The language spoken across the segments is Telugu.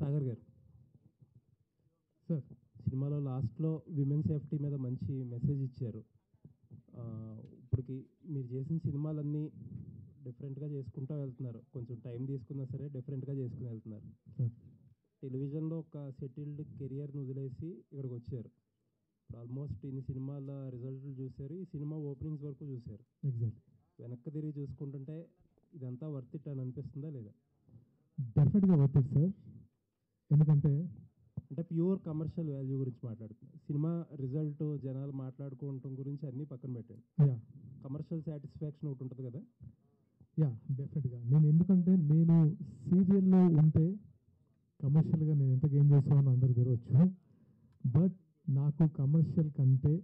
సాగర్ గారు సార్, సినిమాలో లాస్ట్లో విమెన్ సేఫ్టీ మీద మంచి మెసేజ్ ఇచ్చారు. ఇప్పటికి మీరు చేసిన సినిమాలన్నీ డిఫరెంట్గా చేసుకుంటూ వెళ్తున్నారు. కొంచెం టైం తీసుకున్నా సరే డిఫరెంట్గా చేసుకుని వెళ్తున్నారు. టెలివిజన్లో ఒక సెటిల్డ్ కెరియర్ని వదిలేసి ఇక్కడికి వచ్చారు. ఇప్పుడు ఆల్మోస్ట్ ఇన్ని సినిమాల రిజల్ట్లు చూశారు, ఈ సినిమా ఓపెనింగ్స్ వరకు చూశారు. ఎగ్జాక్ట్లీ. వెనక్కి తిరిగి చూసుకుంటుంటే ఇదంతా వర్త్ ఇట్ అని అనిపిస్తుందా లేదా? డెఫినెట్గా వర్త్ ఇట్ సార్. ఎందుకంటే అంటే ప్యూర్ కమర్షియల్ వాల్యూ గురించి మాట్లాడుతున్నాను. సినిమా రిజల్ట్ జనాలు మాట్లాడుకోవటం గురించి అన్నీ పక్కన పెట్టండి. కమర్షియల్ సాటిస్ఫాక్షన్ ఒకటి ఉంటుంది కదా. డెఫినెట్గా ఎందుకంటే నేను సీరియల్లో ఉంటే కమర్షియల్గా నేను ఎంత గెయిన్ చేస్తామని అందరు తెరవచ్చు. బట్ నాకు కమర్షియల్ కంటే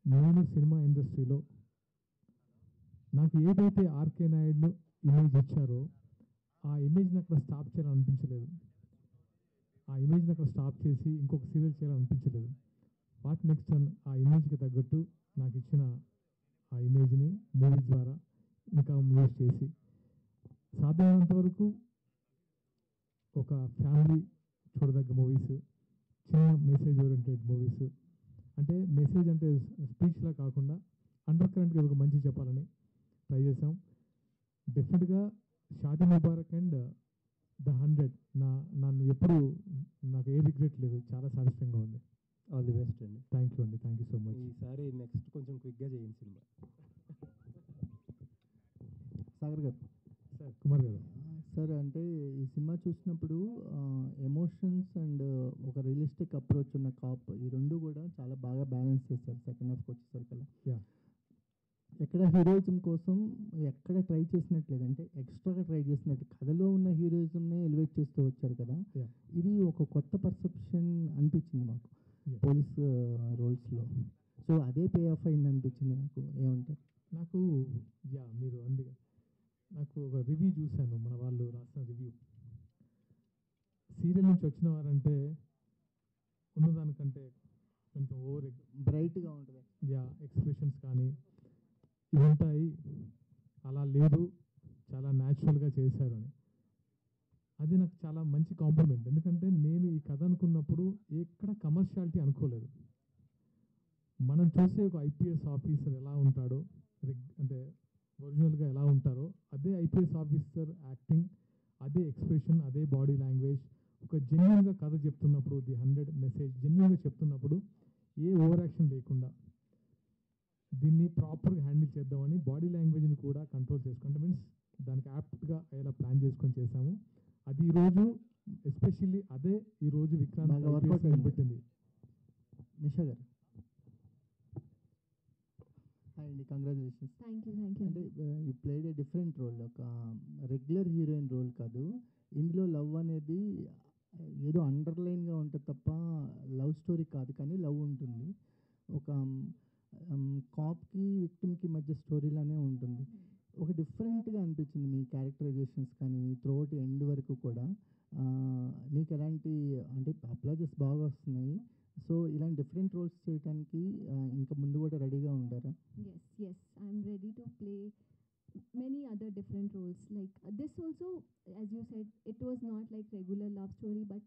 నేను సినిమా ఇండస్ట్రీలో నాకు ఏదైతే ఆర్కే నాయుడు ఇమేజ్ ఇచ్చారో ఆ ఇమేజ్ని అక్కడ స్టాప్ చేయాలని అనిపించలేదు. ఆ ఇమేజ్ని అక్కడ స్టాప్ చేసి ఇంకొక సీరియల్ చేయాలని అనిపించలేదు. వాట్ నెక్స్ట్ ఆ ఇమేజ్కి తగ్గట్టు నాకు ఇచ్చిన ఆ ఇమేజ్ని మూవీస్ ద్వారా ఇంకా మూవీస్ చేసి సాధ్యమైనంత వరకు ఒక ఫ్యామిలీ చూడదగ్గ మూవీస్, చిన్న మెసేజ్ ఓరియంటెడ్ మూవీస్, అంటే మెసేజ్ అంటే స్పీచ్లా కాకుండా అండర్ కరెంట్గా ఒక మంచి చెప్పాలని ట్రై చేసాం. డెఫినెట్గా షాదీ ముబారక్ అండ్ ద 100 నన్ను ఎప్పుడు నాకు ఏ రిగ్రెట్ లేదు, చాలా సాటిస్ఫైంగ్గా ఉంది. ఆల్ ది బెస్ట్ అండి. థ్యాంక్ యూ అండి, థ్యాంక్ యూ సో మచ్. ఈసారి నెక్స్ట్ కొంచెం క్విక్గా చేయండి సినిమా. సాగర్ గారు. సార్ కుమార్ గారు. సార్, అంటే ఈ సినిమా చూసినప్పుడు ఎమోషన్స్ అండ్ ఒక రియలిస్టిక్ అప్రోచ్ ఉన్న కాప్, ఈ రెండు కూడా చాలా బాగా బ్యాలెన్స్ చేస్తారు సెకండ్ హాఫ్కి వచ్చేసరికల్లా. ఎక్కడ హీరోయిజం కోసం ఎక్కడ ట్రై చేసినట్లేదు, అంటే ఎక్స్ట్రాగా ట్రై చేసినట్టు కథలో ఉన్న హీరోయిజంనే ఎలివేట్ చేస్తూ వచ్చారు కదా. ఇది ఒక కొత్త పర్సెప్షన్ అనిపించింది మాకు పోలీస్ రోల్స్లో. సో అదే పే ఆఫ్ అయింది అనిపించింది నాకు. ఏమంటారు? నాకు మీరు అందుకే నాకు ఒక రివ్యూ చూశాను, మన వాళ్ళు రాసిన రివ్యూ. సీరియల్ నుంచి వచ్చిన వారంటే ఉన్నదానికంటే కొంచెం ఓవర్ బ్రైట్గా ఉంటుంది. ఎక్స్ప్రెషన్స్ కానీ ఇవి ఉంటాయి, అలా లేదు, చాలా న్యాచురల్గా చేశారు అని. అది నాకు చాలా మంచి కాంప్లిమెంట్. ఎందుకంటే నేను ఈ కథ అనుకున్నప్పుడు ఎక్కడ కమర్షియాలిటీ అనుకోలేదు. మనం చూసే ఒక ఐపీఎస్ ఆఫీసర్ ఎలా ఉంటాడో, అంటే ఒరిజినల్గా ఎలా ఉంటారో అదే ఐపీఎస్ ఆఫీసర్ యాక్టింగ్, అదే ఎక్స్ప్రెషన్, అదే బాడీ లాంగ్వేజ్. ఒక జెన్యున్గా కథ చెప్తున్నప్పుడు, ది 100 మెసేజ్ జెన్యున్గా చెప్తున్నప్పుడు ఏ ఓవర్ యాక్షన్ లేకుండా దీన్ని ప్రాపర్గా హ్యాండిల్ చేద్దామని బాడీ లాంగ్వేజ్ని కూడా కంట్రోల్ చేసుకుంటే మీన్స్ దానికి యాప్ట్గా అయ్యేలా ప్లాన్ చేసుకొని చేశాము. అది ఈరోజు ఎస్పెషల్లీ అదే ఈరోజు విక్రాంత్ పెట్టింది. నిషా గారు, హాయ్ అండి, కంగ్రాచులేషన్స్. Thank you. అంటే you played a different role, ఒక రెగ్యులర్ హీరోయిన్ రోల్ కాదు. ఇందులో లవ్ అనేది ఏదో అండర్లైన్గా ఉంటుంది తప్ప లవ్ స్టోరీ కాదు, కానీ లవ్ ఉంటుంది. ఒక కాప్కి విక్టిమ్కి మధ్య స్టోరీలానే ఉంటుంది. ఒక డిఫరెంట్గా అనిపించింది మీ క్యారెక్టరైజేషన్స్ కానీ త్రూఅవుట్ ఎండ్ వరకు కూడా. మీకు ఎలాంటి అంటే అప్లాజెస్ బాగా వస్తున్నాయి. సో ఇలాంటి డిఫరెంట్ రోల్స్ చేయడానికి ఇంకా ముందు కూడా రెడీగా ఉంటారా? Yes, I'm ready to play many other different roles. Like this also, as you said, it was not like regular love story, but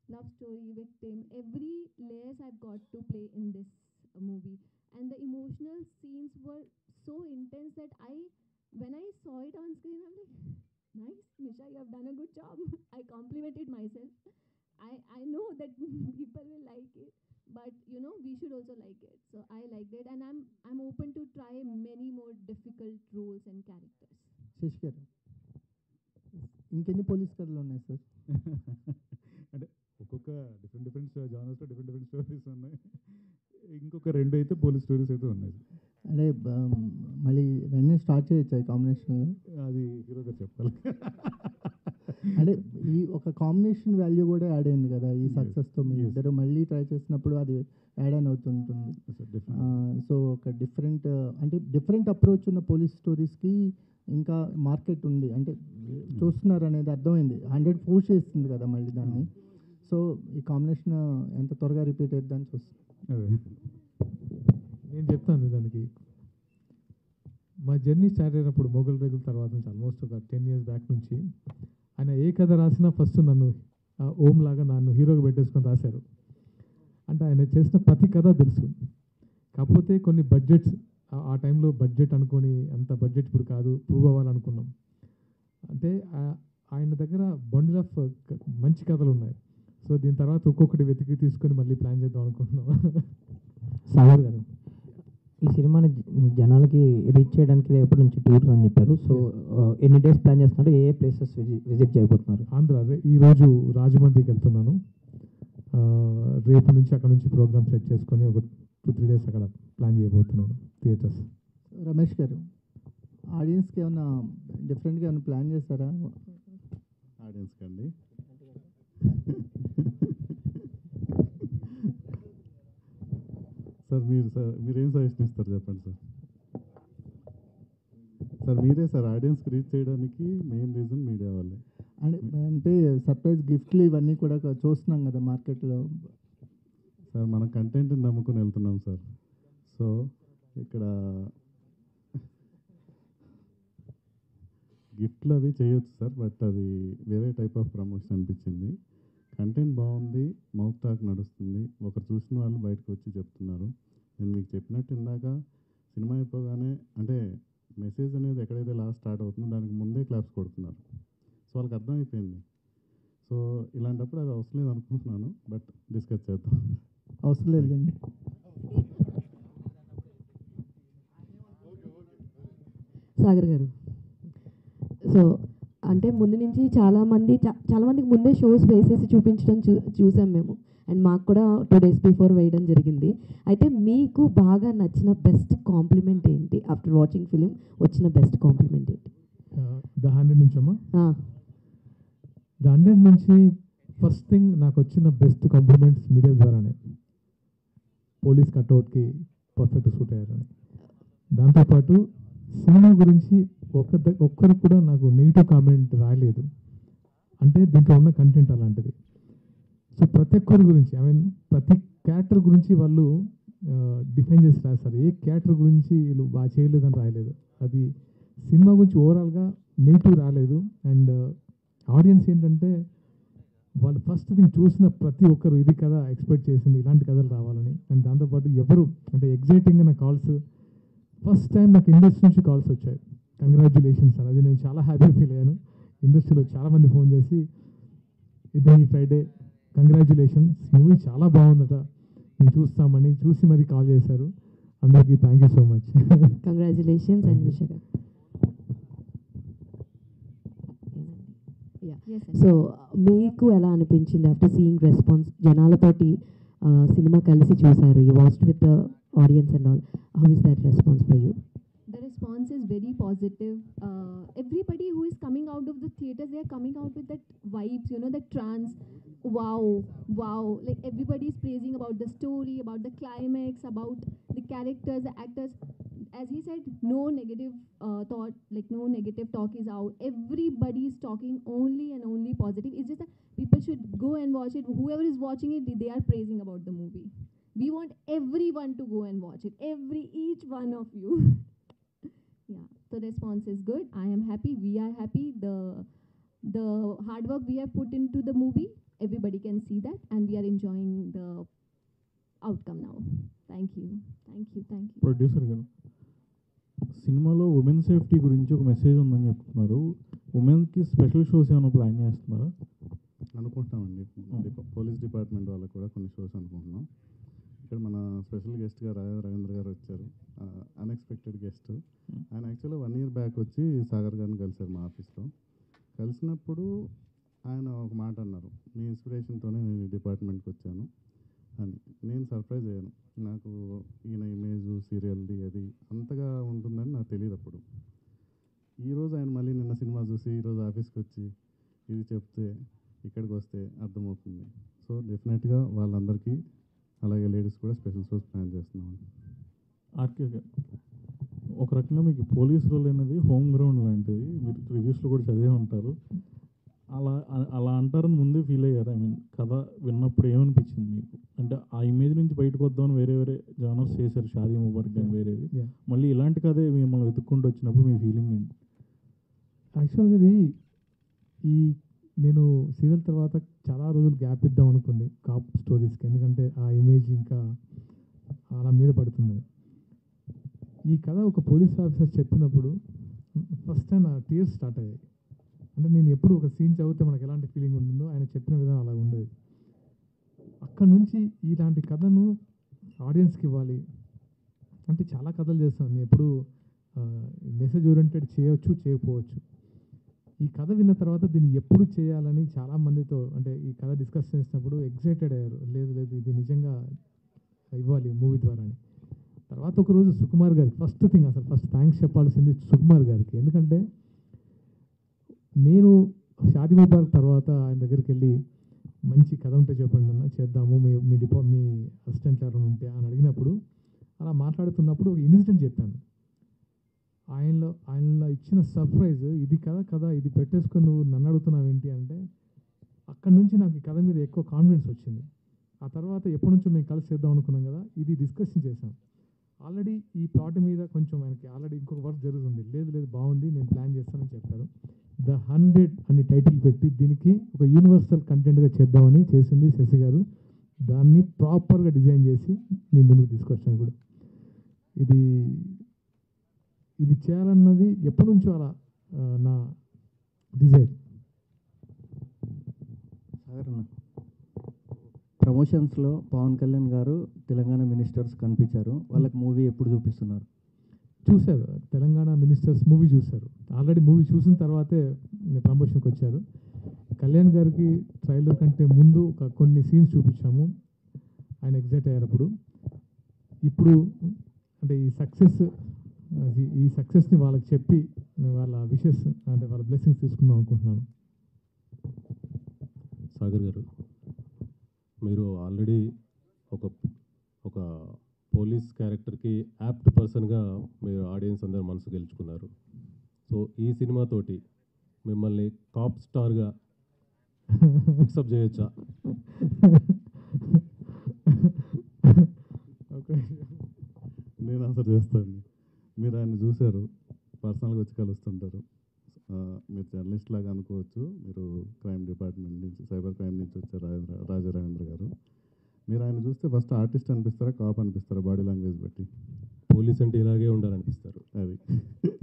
love story, victim, every layers I've got to play in this movie. And the emotional scenes were so intense that when I saw it on screen, I'm like, nice, Misha, you have done a good job. I complimented myself. I know that people will like it, but we should also like it. So I liked it, and I'm open to try many more difficult roles and characters. Shashi గారు, ఇంకెన్ని పోలీస్ కథలు ఉన్నాయి సార్? అంటే ఒక్కొక్క డిఫరెంట్ జానర్స్లో డిఫరెంట్ స్టోరీస్ ఉన్నాయి. ఇంకొక 2 అయితే పోలీస్ స్టోరీస్ అయితే ఉన్నాయి. అంటే మళ్ళీ వెంటనే స్టార్ట్ చేయొచ్చు ఈ కాంబినేషన్? అది హీరోగా చెప్పాలి. అంటే ఈ ఒక కాంబినేషన్ వాల్యూ కూడా యాడ్ అయింది కదా ఈ సక్సెస్తో. మీ ఇద్దరు మళ్ళీ ట్రై చేసినప్పుడు అది యాడ్ ఆన్ అవుతుంటుంది. సో ఒక డిఫరెంట్ అప్రోచ్ ఉన్న పోలీస్ స్టోరీస్కి ఇంకా మార్కెట్ ఉంది, అంటే చూస్తున్నారు అనేది అర్థమైంది. 100 పుష్ చేస్తుంది కదా మళ్ళీ దాన్ని. సో ఈ కాంబినేషన్ ఎంత త్వరగా రిపీట్ అవుతుందని చూస్తాను. నేను చెప్తాను దానికి. మా జర్నీ స్టార్ట్ అయినప్పుడు మొగల్ రేగుల తర్వాత నుంచి ఆల్మోస్ట్ ఒక 10 years బ్యాక్ నుంచి ఆయన ఏ కథ రాసినా ఫస్ట్ నన్ను ఓం లాగా నన్ను హీరోగా పెట్టేసుకొని రాశారు. అంటే ఆయన చేసిన ప్రతి కథ తెలుసు. కాకపోతే కొన్ని బడ్జెట్స్ ఆ టైంలో బడ్జెట్ అనుకొని అంత బడ్జెట్ ఇప్పుడు కాదు, ప్రూవ్ అవ్వాలనుకున్నాం. అంటే ఆయన దగ్గర బండిల్ ఆఫ్ మంచి కథలు ఉన్నాయి. సో దీని తర్వాత ఒక్కొక్కటి వెతికి తీసుకొని మళ్ళీ ప్లాన్ చేద్దాం అనుకుంటున్నాం. సాగర్ గారు, ఈ సినిమాని జనాలకి రీచ్ చేయడానికి రేపటి నుంచి టూర్స్ అని చెప్పారు. సో ఎన్ని డేస్ ప్లాన్ చేస్తున్నారు, ఏ ప్లేసెస్ విజిట్ చేయబోతున్నారు? ఆంధ్ర ఈరోజు రాజమండ్రికి వెళ్తున్నాను. రేపు నుంచి అక్కడ నుంచి ప్రోగ్రామ్ సెట్ చేసుకొని ఒక 2-3 డేస్ అక్కడ ప్లాన్ చేయబోతున్నాను థియేటర్స్. రమేష్ గారు, ఆడియన్స్కి ఏమైనా డిఫరెంట్గా ఏమైనా ప్లాన్ చేస్తారా? ఆడియన్స్కి అండి సార్ మీరేం సజెషన్ ఇస్తారు చెప్పండి సార్. మీరే సార్ ఆడియన్స్కి రీచ్ చేయడానికి మెయిన్ రీజన్ మీడియా వాళ్ళే. అంటే సర్ప్రైజ్ గిఫ్ట్లు ఇవన్నీ కూడా చూస్తున్నాం కదా మార్కెట్లో. సార్ మనం కంటెంట్ని నమ్ముకుని వెళ్తున్నాం సార్. సో ఇక్కడ గిఫ్ట్లు అవి చేయొచ్చు సార్, బట్ అది వేరే టైప్ ఆఫ్ ప్రమోషన్ అనిపించింది. కంటెంట్ బాగుంది, మౌత్ టాక్ నడుస్తుంది, ఒకరు చూసిన వాళ్ళు బయటకు వచ్చి చెప్తున్నారు. నేను మీకు చెప్పినట్టు ఇందాక సినిమా అయిపోగానే అంటే మెసేజ్ అనేది ఎక్కడైతే లాస్ట్ స్టార్ట్ అవుతుందో దానికి ముందే క్లాప్స్ కొడుతున్నారు. సో వాళ్ళకి అర్థమైపోయింది. సో ఇలాంటప్పుడు అది అవసరం లేదు అనుకుంటున్నాను, బట్ డిస్కస్ చేద్దాం. అవసరం లేదండి. సాగర్ గారు, సో అంటే ముందు నుంచి చాలామందికి ముందే షోస్ వేసేసి చూపించడం చూసాం మేము. అండ్ మాకు కూడా 2 days బిఫోర్ వేయడం జరిగింది. అయితే మీకు బాగా నచ్చిన బెస్ట్ కాంప్లిమెంట్ ఏంటి? ఆఫ్టర్ వాచింగ్ ఫిలిం వచ్చిన బెస్ట్ కాంప్లిమెంట్ ఏంటి? ద 100 నుంచమ్మా. ద 100 నుంచి ఫస్ట్ థింగ్ నాకు వచ్చిన బెస్ట్ కాంప్లిమెంట్స్ మీడియా ద్వారానే. పోలీస్ కట్అవుట్కి పర్ఫెక్ట్ సూట్ అయ్యారని. దాంతోపాటు సినిమా గురించి ఒక్కరు కూడా నాకు నెగిటివ్ కామెంట్ రాలేదు. అంటే దీంట్లో ఉన్న కంటెంట్ అలాంటిది. సో ప్రతి ఒక్కరి గురించి ప్రతి క్యారెక్టర్ గురించి వాళ్ళు డిఫైన్ చేసి రాస్తారు. ఏ క్యారెక్టర్ గురించి వీళ్ళు బాగా చేయలేదని రాయలేదు. అది సినిమా గురించి ఓవరాల్గా నెగిటివ్ రాలేదు. అండ్ ఆడియన్స్ ఏంటంటే వాళ్ళు ఫస్ట్ థింగ్ చూసిన ప్రతి ఒక్కరు ఇది కదా ఎక్స్పెక్ట్ చేసింది, ఇలాంటి కథలు రావాలని. అండ్ దాంతోపాటు ఎవరు అంటే ఎగ్జైటింగ్గా నా కాల్స్ ఫస్ట్ టైం నాకు ఇండస్ట్రీ నుంచి కాల్స్ వచ్చాయి. కంగ్రాచ్యులేషన్స్ అని. అది నేను చాలా హ్యాపీ ఫీల్ అయ్యాను. ఇండస్ట్రీలో చాలామంది ఫోన్ చేసి ఇది ఈ ఫ్రైడే కంగ్రాచ్యులేషన్స్, మూవీ చాలా బాగుందట, నేను చూస్తామని చూసి మరి కాల్ చేశారు. అందరికీ thank you so much. Congratulations and wish. So మీకు ఎలా అనిపించింది ఆఫ్టర్ సీయింగ్ రెస్పాన్స్? జనాలతోటి సినిమా కలిసి చూసారు, you watched with the audience and all. How is that response for you? The response is very positive. Everybody who is coming out of the theaters, they are coming out with that vibes, you know, that trance. Wow. Like everybody is praising about the story, about the climax, about the characters, the actors. As he said, no negative thought, like no negative talk is out. Everybody is talking only and only positive. It's just that people should go and watch it. Whoever is watching it, they are praising about the movie. We want everyone to go and watch it. Each one of you. Yeah, so the response is good. I am happy. We are happy. The hard work we have put into the movie, everybody can see that, and we are enjoying the outcome now. Thank you. Producer గారు, సినిమాలో ఉమెన్ సేఫ్టీ గురించి ఒక మెసేజ్ ఉందని చెప్తున్నారు. ఉమెన్కి స్పెషల్ షోస్ ఏమైనా ప్లాన్ చేస్తున్నారా? అనుకుంటున్నామండి. పోలీస్ డిపార్ట్మెంట్ వాళ్ళకి కూడా కొన్ని షోస్ అనుకుంటున్నాం. ఇక్కడ మన స్పెషల్ గెస్ట్గా రవీంద్ర గారు వచ్చారు, అన్ఎక్స్పెక్టెడ్ గెస్ట్. ఆయన యాక్చువల్గా 1 year బ్యాక్ వచ్చి సాగర్ గారిని కలిశారు మా ఆఫీస్లో. కలిసినప్పుడు ఆయన ఒక మాట అన్నారు, మీ ఇన్స్పిరేషన్తోనే నేను ఈ డిపార్ట్మెంట్కి వచ్చాను అని. నేను సర్ప్రైజ్ అయ్యాను. నాకు ఈయన ఇమేజ్ సీరియల్ది అది అంతగా ఉంటుందని నాకు తెలియదు అప్పుడు. ఈరోజు ఆయన మళ్ళీ నిన్న సినిమా చూసి ఈరోజు ఆఫీస్కి వచ్చి ఇది చెప్తే ఇక్కడికి వస్తే అర్థమవుతుంది. సో డెఫినెట్గా వాళ్ళందరికీ, అలాగే లేడీస్ కూడా స్పెషల్ షోస్ ప్లాన్ చేస్తున్నాం. ఆర్కే గారు, ఒక రకంగా మీకు పోలీస్ రోల్ అనేది హోమ్ గ్రౌండ్ లాంటిది. మీరు రివ్యూస్లో కూడా చదివే ఉంటారు. అలా అంటారని ముందే ఫీల్ అయ్యారు? ఐ మీన్ కథ విన్నప్పుడు ఏమనిపించింది మీకు? అంటే ఆ ఇమేజ్ నుంచి బయటకు వద్దామని వేరే జానర్స్ చేశారు, షాదీ ముబారక్ కానీ వేరేవి. మళ్ళీ ఇలాంటి కథే మిమ్మల్ని వెతుక్కుంటూ వచ్చినప్పుడు మీ ఫీలింగ్ ఏంటి? యాక్చువల్గా ఇది ఈ నేను సీరియల్ తర్వాత చాలా రోజులు గ్యాప్ ఇద్దాం అనుకుంది కాప్ స్టోరీస్కి, ఎందుకంటే ఆ ఇమేజ్ ఇంకా అలా మీద పడుతుందని. ఈ కథ ఒక పోలీస్ ఆఫీసర్ చెప్పినప్పుడు ఫస్ట్ టైం నా టీయర్స్ స్టార్ట్ అయ్యాయి. అంటే నేను ఎప్పుడు ఒక సీన్ చదివితే మనకు ఎలాంటి ఫీలింగ్ ఉంటుందో ఆయన చెప్పిన విధానం అలా ఉండేది. అక్కడ నుంచి ఇలాంటి కథను ఆడియన్స్కి ఇవ్వాలి అంటే చాలా కథలు చేస్తాను నేను, ఎప్పుడు మెసేజ్ ఓరియంటెడ్ చేయొచ్చు చేయకపోవచ్చు. ఈ కథ విన్న తర్వాత దీన్ని ఎప్పుడు చేయాలని చాలామందితో అంటే ఈ కథ డిస్కస్ చేసినప్పుడు ఎగ్జైటెడ్ అయ్యారు, లేదు లేదు ఇది నిజంగా ఇవ్వాలి మూవీ ద్వారా అని. తర్వాత ఒకరోజు సుకుమార్ గారికి ఫస్ట్ థ్యాంక్స్ చెప్పాల్సింది సుకుమార్ గారికి, ఎందుకంటే నేను షాదీ ముబారక్ తర్వాత ఆయన దగ్గరికి వెళ్ళి మంచి కథ ఉంటే చెప్పండి అన్న చేద్దాము, మీ అసిస్టెంట్ ఎవరైనా ఉంటే అని అడిగినప్పుడు అలా మాట్లాడుతున్నప్పుడు ఒక ఇన్సిడెంట్ చెప్పాను. ఆయనలో ఇచ్చిన సర్ప్రైజ్, ఇది కథ ఇది పెట్టేసుకొని నువ్వు నన్ను అడుగుతున్నావు ఏంటి అంటే, అక్కడ నుంచి నాకు ఈ కథ మీద ఎక్కువ కాన్ఫిడెన్స్ వచ్చింది. ఆ తర్వాత ఎప్పటి నుంచో మేము కలిసి చేద్దాం అనుకున్నాం కదా, ఇది డిస్కషన్ చేశాం. ఆల్రెడీ ఈ ప్లాట్ మీద కొంచెం ఆయనకి ఆల్రెడీ ఇంకొక వర్క్ జరుగుతుంది, లేదు బాగుంది నేను ప్లాన్ చేస్తానని చెప్పారు. ద 100 అని టైటిల్ పెట్టి దీనికి ఒక యూనివర్సల్ కంటెంట్గా చేద్దామని చేసింది శశి గారు. దాన్ని ప్రాపర్గా డిజైన్ చేసి నీ ముందుకు తీసుకొచ్చాను కూడా. ఇది చేయాలన్నది ఎప్పటి నుంచో అలా నా డిజైర్. సాగర్ అన్న, ప్రమోషన్స్లో పవన్ కళ్యాణ్ గారు తెలంగాణ మినిస్టర్స్ కనిపించారు, వాళ్ళకి మూవీ ఎప్పుడు చూపిస్తున్నారు? చూశారు, తెలంగాణ మినిస్టర్స్ మూవీ చూశారు. ఆల్రెడీ మూవీ చూసిన తర్వాతే ప్రమోషన్కి వచ్చారు. కళ్యాణ్ గారికి ట్రైలర్ కంటే ముందు కొన్ని సీన్స్ చూపించాము, ఆయన ఎగ్జైట్ అయ్యారు. ఇప్పుడు అంటే ఈ సక్సెస్ని వాళ్ళకి చెప్పి వాళ్ళ విషెస్ అంటే వాళ్ళ బ్లెస్సింగ్స్ తీసుకుందాం అనుకుంటున్నాను. సాగర్ గారు, మీరు ఆల్రెడీ ఒక పోలీస్ క్యారెక్టర్కి యాప్ట్ పర్సన్గా మీరు ఆడియన్స్ అందరూ మనసు గెలుచుకున్నారు. సో ఈ సినిమాతోటి మిమ్మల్ని టాప్ స్టార్గా ఫిక్సప్ చేయొచ్చా? నేను ఆన్సర్ చేస్తాను. మీరు ఆయన చూశారు, పర్సనల్గా వచ్చి కలుస్తుంటారు. మీరు జర్నలిస్ట్ లాగా అనుకోవచ్చు, మీరు క్రైమ్ డిపార్ట్మెంట్ నుంచి సైబర్ క్రైమ్ నుంచి వచ్చారు రాజా రవీంద్ర గారు. మీరు ఆయన చూస్తే ఫస్ట్ ఆర్టిస్ట్ అనిపిస్తారా, కాప్ అనిపిస్తారా? బాడీ లాంగ్వేజ్ బట్టి పోలీస్ అంటే ఇలాగే ఉండాలనిపిస్తారు. అది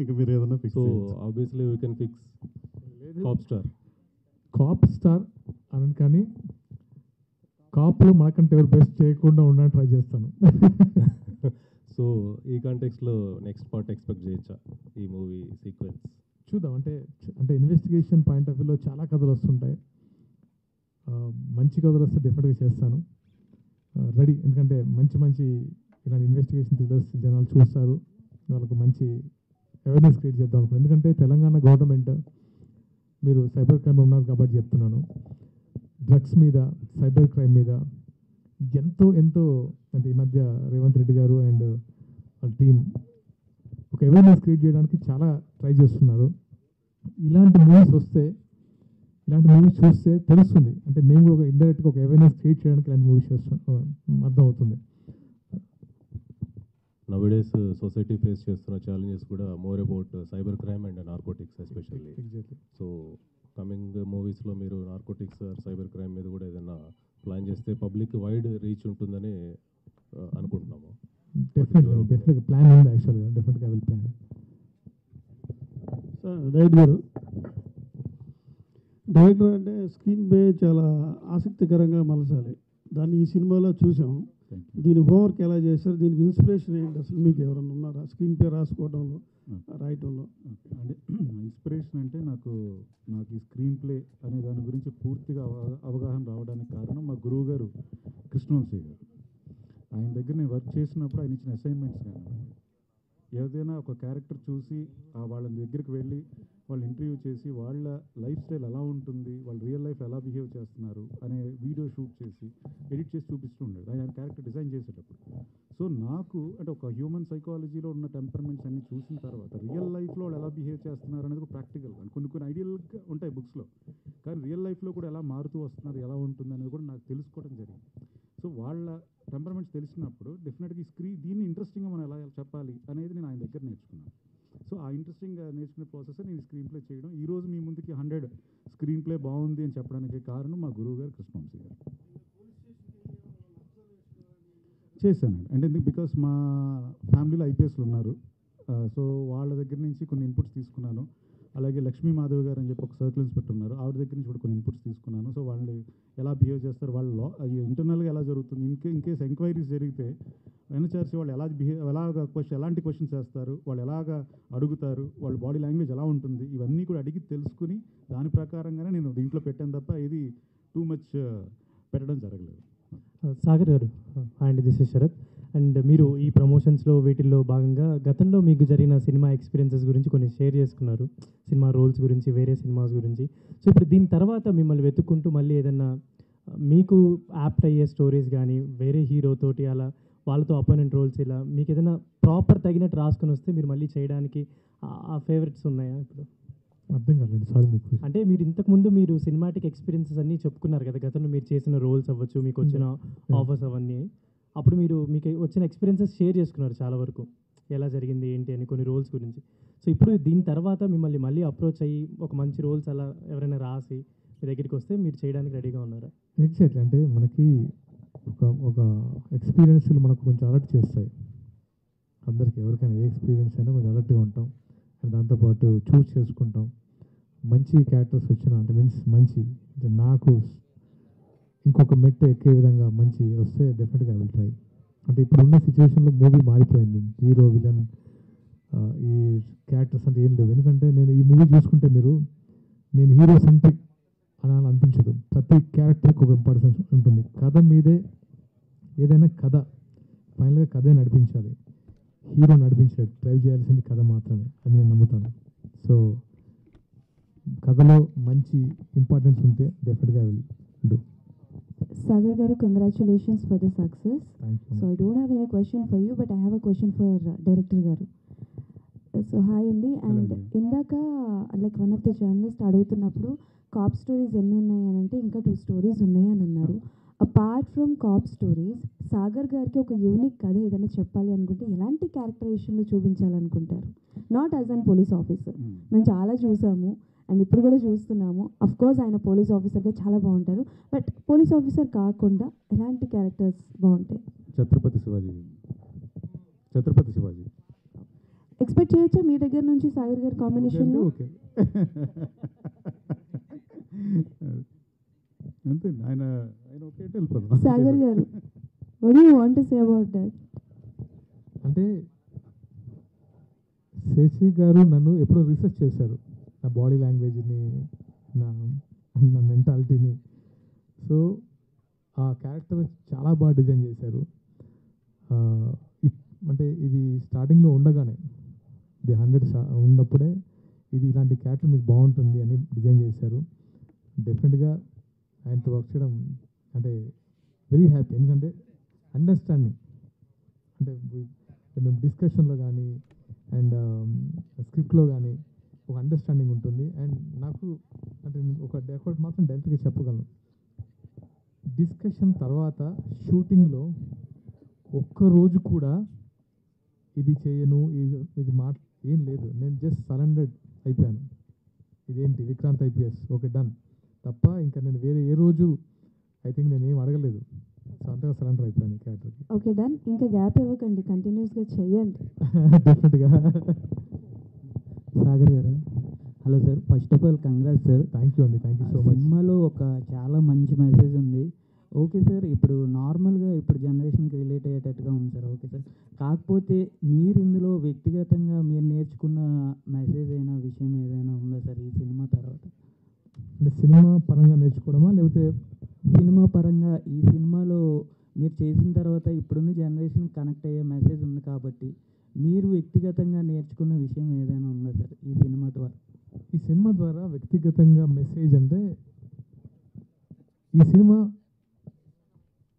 ఇంకా మీరు ఏదైనా fix. So obviously we can fix cop star అని, కానీ కాప్లో మనకంటే ఎవరు బెస్ట్ చేయకుండా ఉండడానికి ట్రై చేస్తాను. సో ఈ కాంటెక్స్లో నెక్స్ట్ పార్ట్ ఎక్స్పెక్ట్ చేయొచ్చా ఈ మూవీ సీక్వెన్స్? చూద్దాం. అంటే ఇన్వెస్టిగేషన్ పాయింట్ ఆఫ్ వ్యూలో చాలా కథలు వస్తుంటాయి. మంచి కథలు వస్తే డెఫినెట్గా చేస్తాను, రెడీ. ఎందుకంటే మంచి ఇలాంటి ఇన్వెస్టిగేషన్ థ్రిల్లర్స్ జనాలు చూస్తారు, వాళ్ళకు మంచి అవేర్నెస్ క్రియేట్ చేద్దాం అనుకున్నాను. ఎందుకంటే తెలంగాణ గవర్నమెంట్, మీరు సైబర్ క్రైమ్లో ఉన్నారు కాబట్టి చెప్తున్నాను, డ్రగ్స్ మీద సైబర్ క్రైమ్ మీద ఎంతో అంటే ఈ మధ్య రేవంత్ రెడ్డి గారు అండ్ వాళ్ళ టీం ఒక అవేర్నెస్ క్రియేట్ చేయడానికి చాలా ట్రై చేస్తున్నారు. ఇలాంటి మూవీస్ చూస్తే తెలుస్తుంది. అంటే మేము కూడా ఇండైరెక్ట్గా ఒక అవేర్నెస్ క్రియేట్ చేయడానికి ఇలాంటి మూవీస్ అర్థమవుతుంది. నవడేస్ సొసైటీ ఫేస్ చేస్తున్న ఛాలెంజెస్ కూడా more about cyber crime and narcotics especially. So coming మూవీస్లో మీరు నార్కోటిక్స్ సైబర్ క్రైమ్ మీద కూడా ఏదైనా ప్లాన్ చేస్తే పబ్లిక్ వైడ్ రీచ్ ఉంటుందని అనుకుంటున్నాము. డెఫినెట్గా ప్లాన్ ఉంది, యాక్చువల్గా డెఫినెట్గా ఐ విల్ ప్లాన్. రైట్ గారు, డైరెక్టర్ అంటే స్క్రీన్ ప్లే చాలా ఆసక్తికరంగా మలచాలి, దాన్ని ఈ సినిమాలో చూసాం. దీని హోంవర్క్ ఎలా చేశారు, దీనికి ఇన్స్పిరేషన్ ఏంటి, అసలు మీకు ఎవరైనా ఉన్నారా స్క్రీన్ ప్లే రాసుకోవడంలో రాయటంలో? అంటే ఇన్స్పిరేషన్ అంటే నాకు ఈ స్క్రీన్ ప్లే అనే దాని గురించి పూర్తిగా అవగాహన రావడానికి కారణం మా గురువు గారు కృష్ణవంశీ గారు. ఆయన దగ్గర నేను వర్క్ చేసినప్పుడు ఆయన ఇచ్చిన అసైన్మెంట్స్ కానీ ఏదైనా ఒక క్యారెక్టర్ చూసి వాళ్ళ దగ్గరికి వెళ్ళి వాళ్ళు ఇంటర్వ్యూ చేసి వాళ్ళ లైఫ్ స్టైల్ ఎలా ఉంటుంది, వాళ్ళు రియల్ లైఫ్ ఎలా బిహేవ్ చేస్తున్నారు అనే వీడియో షూట్ చేసి ఎడిట్ చేసి చూపిస్తూ ఉండేది ఆయన క్యారెక్టర్ డిజైన్ చేసేటప్పుడు. సో నాకు అంటే ఒక హ్యూమన్ సైకాలజీలో ఉన్న టెంపర్మెంట్స్ అన్ని చూసిన తర్వాత రియల్ లైఫ్లో వాళ్ళు ఎలా బిహేవ్ చేస్తున్నారు అనేది కూడా ప్రాక్టికల్గా కొన్ని ఐడియల్గా ఉంటాయి బుక్స్లో, కానీ రియల్ లైఫ్లో కూడా ఎలా మారుతూ వస్తున్నారు, ఎలా ఉంటుంది అనేది కూడా నాకు తెలుసుకోవడం జరిగింది. సో వాళ్ళ టెంపర్మెంట్స్ తెలిసినప్పుడు డెఫినెట్గా దీన్ని ఇంట్రెస్టింగ్గా మనం ఎలా చెప్పాలి అనేది నేను ఆయన దగ్గర నేర్చుకున్నాను. సో ఆ ఇంట్రెస్టింగ్ నేర్చుకునే ప్రాసెస్ నేను స్క్రీన్ ప్లే చేయడం. ఈరోజు మీ ముందుకి 100 స్క్రీన్ ప్లే బాగుంది అని చెప్పడానికి కారణం మా గురువు గారు కృష్ణవంశీ గారు. చేశానండి. అంటే బికాస్ మా ఫ్యామిలీలో ఐపీఎస్లు ఉన్నారు. సో వాళ్ళ దగ్గర నుంచి కొన్ని ఇన్పుట్స్ తీసుకున్నాను. అలాగే లక్ష్మీ మాధవ్ గారు అని చెప్పి ఒక సర్కిల్ ఇన్స్పెక్టర్ ఉన్నారు, ఆవిడ దగ్గర నుంచి కూడా కొన్ని ఇన్పుట్స్ తీసుకున్నాను. సో వాళ్ళు ఎలా బిహేవ్ చేస్తారు, వాళ్ళు ఇంటర్నల్గా ఎలా జరుగుతుంది, ఇన్కేస్ ఎంక్వైరీస్ జరిగితే ఎన్హెచ్ఆర్సీ వాళ్ళు ఎలాంటి క్వశ్చన్స్ వేస్తారు, వాళ్ళు ఎలాగ అడుగుతారు, వాళ్ళ బాడీ లాంగ్వేజ్ ఎలా ఉంటుంది, ఇవన్నీ కూడా అడిగి తెలుసుకుని దాని ప్రకారంగానే నేను దీంట్లో పెట్టాను తప్ప ఇది టూ మచ్ పెట్టడం జరగలేదు. సాగర్ గారు, అండ్ దిస్ ఇస్ శరత్. అండ్ మీరు ఈ ప్రమోషన్స్లో వీటిల్లో భాగంగా గతంలో మీకు జరిగిన సినిమా ఎక్స్పీరియన్సెస్ గురించి కొన్ని షేర్ చేసుకున్నారు, సినిమా రోల్స్ గురించి, వేరే సినిమాస్ గురించి. సో ఇప్పుడు దీని తర్వాత మిమ్మల్ని వెతుక్కుంటూ మళ్ళీ ఏదన్నా మీకు యాప్ట్ అయ్యే స్టోరీస్ కానీ వేరే హీరోతోటి అలా వాళ్ళతో అపోనెంట్ రోల్స్ ఇలా మీకు ఏదైనా ప్రాపర్ తగినట్టు రాసుకొని వస్తే మీరు మళ్ళీ చేయడానికి ఆ ఫేవరెట్స్ ఉన్నాయా ఇప్పుడు? అర్థం కాలేదు, సారీ. మీకు అంటే మీరు ఇంతకుముందు మీరు సినిమాటిక్ ఎక్స్పీరియన్సెస్ అన్నీ చెప్పుకున్నారు కదా, గతంలో మీరు చేసిన రోల్స్ అవ్వచ్చు, మీకు వచ్చిన ఆఫర్స్ అవన్నీ. అప్పుడు మీకు వచ్చిన ఎక్స్పీరియన్సెస్ షేర్ చేసుకున్నారు చాలా వరకు, ఎలా జరిగింది ఏంటి అని కొన్ని రోల్స్ గురించి. సో ఇప్పుడు దీని తర్వాత మిమ్మల్ని మళ్ళీ అప్రోచ్ అయ్యి ఒక మంచి రోల్స్ అలా ఎవరైనా రాసి మీ దగ్గరికి వస్తే మీరు చేయడానికి రెడీగా ఉన్నారా? ఎగ్జాక్ట్లీ. అంటే మనకి ఒక ఎక్స్పీరియన్స్లు మనకు కొంచెం అలర్ట్ చేస్తాయి. అందరికీ ఎవరికైనా ఏ ఎక్స్పీరియన్స్ అయినా కొంచెం అలర్ట్గా ఉంటాం. అండ్ దాంతోపాటు చూస్ చేసుకుంటాం. మంచి క్యారెక్టర్స్ వచ్చిన అంటే మీన్స్ మంచి అంటే నాకు ఇంకొక మెట్టు ఎక్కే విధంగా మంచి వస్తే డెఫినెట్గా ఐ విల్ ట్రై. అంటే ఇప్పుడున్న సిచ్యువేషన్లో మూవీ మారిపోయింది. హీరో విలన్ ఈ క్యారెక్టర్స్ అంటే ఏం లేవు. ఎందుకంటే నేను ఈ మూవీ చూసుకుంటే నేను హీరో సెంట్రిక్ అని అనిపించదు. ప్రతి క్యారెక్టర్కి ఒక ఇంపార్టెన్స్ ఉంటుంది. కథ మీదే ఏదైనా కథ ఫైనల్గా కథే నడిపించాలి, హీరో నడిపించలేడు. డ్రైవ్ చేయాల్సింది కథ మాత్రమే, అది నేను నమ్ముతాను. సో కథలో మంచి ఇంపార్టెన్స్ ఉంటే డెఫినెట్గా I will do. Sagar garu, congratulations for the success. Thank you. So I don't have any question for you, but I have a question for director garu. So hi Andy, and indaka like one of the journalists adugutunnappudu cop stories enni unnayi ani ante inka 2 stories unnayi ani annaru. Apart from cop stories, Sagar gariki oka unique kada edaina cheppali anukunte elanti characterization lo చూపించాలనుకుంటారు? Not as an police officer. మేము చాలా చూసాము అండ్ ఇప్పుడు కూడా చూస్తున్నాము. అఫ్ కోర్స్ ఆయన పోలీస్ ఆఫీసర్గా చాలా బాగుంటారు, బట్ పోలీస్ ఆఫీసర్ కాకుండా ఎలాంటి క్యారెక్టర్స్ బాగుంటాయి? ఛత్రపతి శివాజీ ఎక్స్పెక్ట్ చేయొచ్చా మీ దగ్గర నుంచి సాగర్ గారి కాంబినేషన్లో? ఓకే అంతే, ఆయన ఓకే వెళ్ళిపోతాం. సాగర్ గారు, what do you want to say about that? అంటే శశి గారు నన్ను ఎప్పుడో రీసెర్చ్ చేశారు, నా బాడీ లాంగ్వేజ్ని, నా మెంటాలిటీని. సో ఆ క్యారెక్టర్ చాలా బాగా డిజైన్ చేశారు. అంటే ఇది స్టార్టింగ్లో ఉండగానే ది 100 ఉన్నప్పుడే ఇది ఇలాంటి క్యారెక్టర్ మీకు బాగుంటుంది అని డిజైన్ చేశారు. డెఫినెట్గా ఆయనతో వర్క్ చేయడం అంటే వెరీ హ్యాపీ. ఎందుకంటే అండర్స్టాండింగ్ అంటే మేము డిస్కషన్లో కానీ అండ్ స్క్రిప్ట్లో కానీ ఒక అండర్స్టాండింగ్ ఉంటుంది. అండ్ నాకు అంటే ఒకటి మాత్రం డైరెక్ట్గా చెప్పగలను, డిస్కషన్ తర్వాత షూటింగ్లో ఒక్కరోజు కూడా ఇది చేయను, ఇది మాట ఏం లేదు. నేను జస్ట్ సరెండర్డ్ అయిపోయాను. ఇదేంటి విక్రాంత్ ఐపీఎస్ ఓకే డన్ తప్ప ఇంకా నేను వేరే ఏ రోజు ఐ థింక్ నేను ఏం అడగలేదు. సో అంతగా సరెండర్ అయిపోయాను ఈ క్యారెక్టర్కి. ఓకే డన్, ఇంకా గ్యాప్ ఇవ్వకండి, కంటిన్యూస్గా చెయ్యండి. డెఫినెట్గా. సాగర్ గారు, hello sir. First of all congrats sir. Thank you అండి, థ్యాంక్ యూ సో మచ్. సినిమాలో ఒక చాలా మంచి మెసేజ్ ఉంది. ఓకే సార్, ఇప్పుడు నార్మల్గా ఇప్పుడు జనరేషన్కి రిలేట్ అయ్యేటట్టుగా ఉంది సార్. ఓకే సార్, కాకపోతే మీరు ఇందులో వ్యక్తిగతంగా మీరు నేర్చుకున్న మెసేజ్ అయిన విషయం ఏదైనా ఉందా సార్ ఈ సినిమా తర్వాత? అంటే సినిమా పరంగా నేర్చుకోవడమా లేకపోతే సినిమా పరంగా ఈ సినిమాలో మీరు చేసిన తర్వాత ఇప్పుడున్న జనరేషన్కి కనెక్ట్ అయ్యే మెసేజ్ ఉంది కాబట్టి మీరు వ్యక్తిగతంగా నేర్చుకున్న విషయం ఏదైనా ఉందా సార్ ఈ సినిమా ద్వారా? ఈ సినిమా ద్వారా వ్యక్తిగతంగా మెసేజ్ అంటే ఈ సినిమా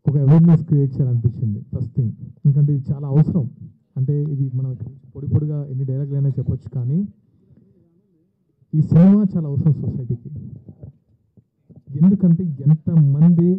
ఒక అవేర్నెస్ క్రియేట్ చేయాలనిపించింది ఫస్ట్ థింగ్. ఎందుకంటే ఇది చాలా అవసరం. అంటే ఇది మనం పొడిగా ఎన్ని డైలాగులు అయినా చెప్పొచ్చు, కానీ ఈ సినిమా చాలా అవసరం సొసైటీకి. ఎందుకంటే ఎంతమంది